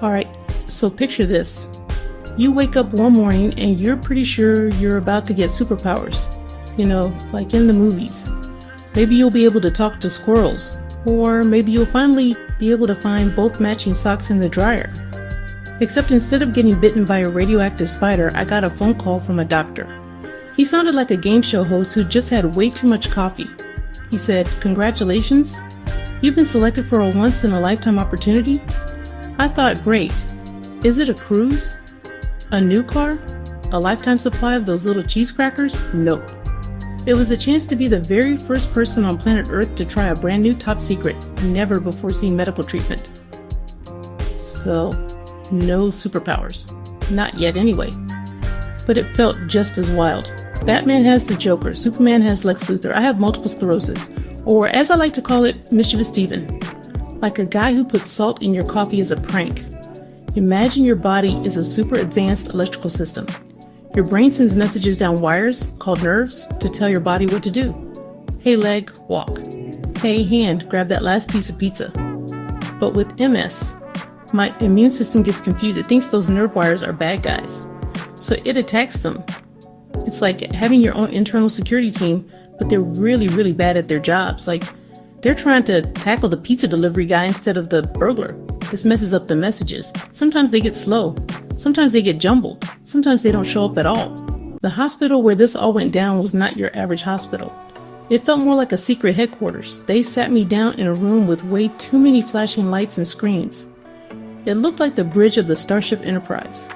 Alright, so picture this. You wake up one morning and you're pretty sure you're about to get superpowers. You know, like in the movies. Maybe you'll be able to talk to squirrels, or maybe you'll finally be able to find both matching socks in the dryer. Except instead of getting bitten by a radioactive spider, I got a phone call from a doctor. He sounded like a game show host who just had way too much coffee. He said, "Congratulations, you've been selected for a once-in-a-lifetime opportunity." I thought, great. Is it a cruise? A new car? A lifetime supply of those little cheese crackers? Nope. It was a chance to be the very first person on planet Earth to try a brand new top secret, never before seen medical treatment. So, no superpowers. Not yet anyway. But it felt just as wild. Batman has the Joker, Superman has Lex Luthor, I have multiple sclerosis, or as I like to call it, Mischievous Stephen. Like a guy who puts salt in your coffee as a prank. Imagine your body is a super advanced electrical system. Your brain sends messages down wires, called nerves, to tell your body what to do. Hey leg, walk. Hey hand, grab that last piece of pizza. But with MS, my immune system gets confused. It thinks those nerve wires are bad guys. So it attacks them. It's like having your own internal security team, but they're really, really bad at their jobs. Like, they're trying to tackle the pizza delivery guy instead of the burglar. This messes up the messages. Sometimes they get slow. Sometimes they get jumbled. Sometimes they don't show up at all. The hospital where this all went down was not your average hospital. It felt more like a secret headquarters. They sat me down in a room with way too many flashing lights and screens. It looked like the bridge of the Starship Enterprise.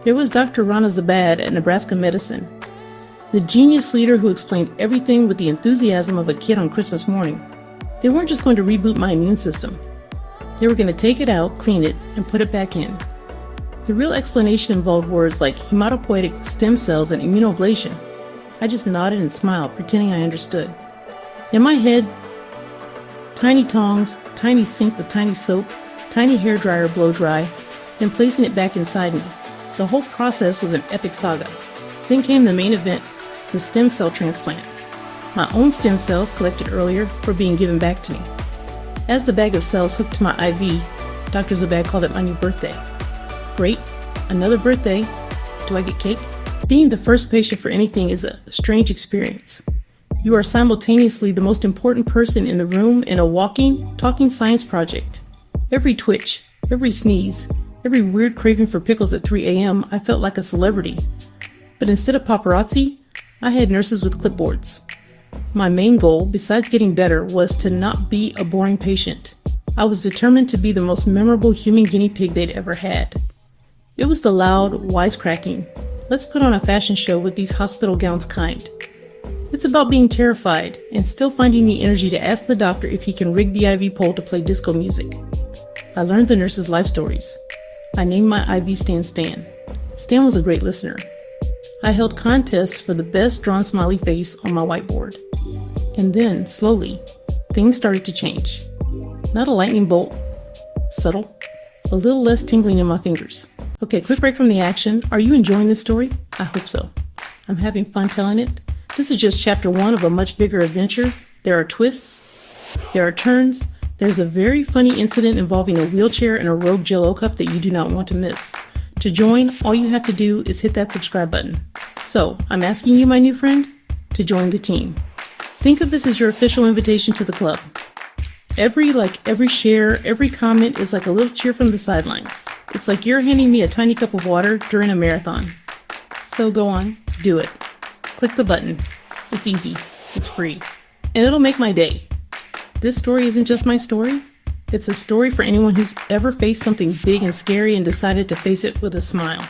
There was Dr. Rana Zabad at Nebraska Medicine, the genius leader who explained everything with the enthusiasm of a kid on Christmas morning. They weren't just going to reboot my immune system. They were going to take it out, clean it, and put it back in. The real explanation involved words like hematopoietic stem cells and immunoablation. I just nodded and smiled, pretending I understood. In my head, tiny tongs, tiny sink with tiny soap, tiny hairdryer blow dry, then placing it back inside me. The whole process was an epic saga. Then came the main event, the stem cell transplant. My own stem cells, collected earlier, were being given back to me. As the bag of cells hooked to my IV, Dr. Zabad called it my new birthday. Great, another birthday. Do I get cake? Being the first patient for anything is a strange experience. You are simultaneously the most important person in the room in a walking, talking science project. Every twitch, every sneeze, every weird craving for pickles at 3 a.m., I felt like a celebrity. But instead of paparazzi, I had nurses with clipboards. My main goal, besides getting better, was to not be a boring patient. I was determined to be the most memorable human guinea pig they'd ever had. It was the loud, wisecracking, let's put on a fashion show with these hospital gowns kind. It's about being terrified and still finding the energy to ask the doctor if he can rig the IV pole to play disco music. I learned the nurses' life stories. I named my IV stand Stan. Stan was a great listener. I held contests for the best drawn smiley face on my whiteboard. And then, slowly, things started to change. Not a lightning bolt. Subtle. A little less tingling in my fingers. Okay, quick break from the action. Are you enjoying this story? I hope so. I'm having fun telling it. This is just chapter 1 of a much bigger adventure. There are twists. There are turns. There's a very funny incident involving a wheelchair and a rogue Jell-O cup that you do not want to miss. To join, all you have to do is hit that subscribe button. So, I'm asking you, my new friend, to join the team. Think of this as your official invitation to the club. Every like, every share, every comment is like a little cheer from the sidelines. It's like you're handing me a tiny cup of water during a marathon. So go on, do it. Click the button. It's easy. It's free. And it'll make my day. This story isn't just my story. It's a story for anyone who's ever faced something big and scary and decided to face it with a smile.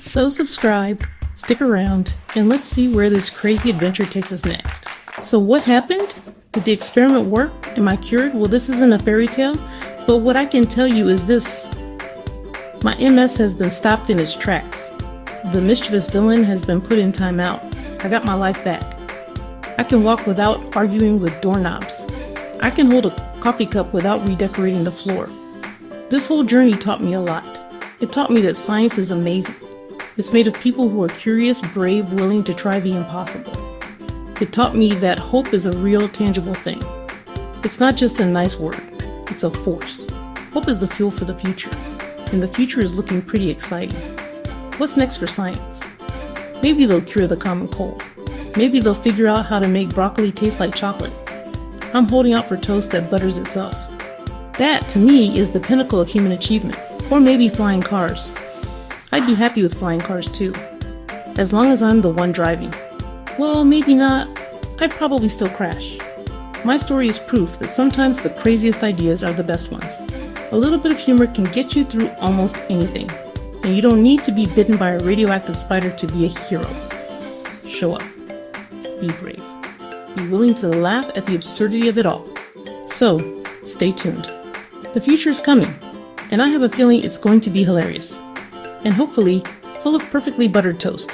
So subscribe, stick around, and let's see where this crazy adventure takes us next. So what happened? Did the experiment work? Am I cured? Well, this isn't a fairy tale, but what I can tell you is this. My MS has been stopped in its tracks. The mischievous villain has been put in timeout. I got my life back. I can walk without arguing with doorknobs. I can hold a coffee cup without redecorating the floor. This whole journey taught me a lot. It taught me that science is amazing. It's made of people who are curious, brave, willing to try the impossible. It taught me that hope is a real, tangible thing. It's not just a nice word, it's a force. Hope is the fuel for the future. and the future is looking pretty exciting. What's next for science? Maybe they'll cure the common cold. Maybe they'll figure out how to make broccoli taste like chocolate. I'm holding out for toast that butters itself. That, to me, is the pinnacle of human achievement. Or maybe flying cars. I'd be happy with flying cars too, as long as I'm the one driving. Well, maybe not. I'd probably still crash. My story is proof that sometimes the craziest ideas are the best ones. A little bit of humor can get you through almost anything, and you don't need to be bitten by a radioactive spider to be a hero. Show up. Be brave. Be willing to laugh at the absurdity of it all. So, stay tuned. The future is coming, and I have a feeling it's going to be hilarious. And hopefully, full of perfectly buttered toast.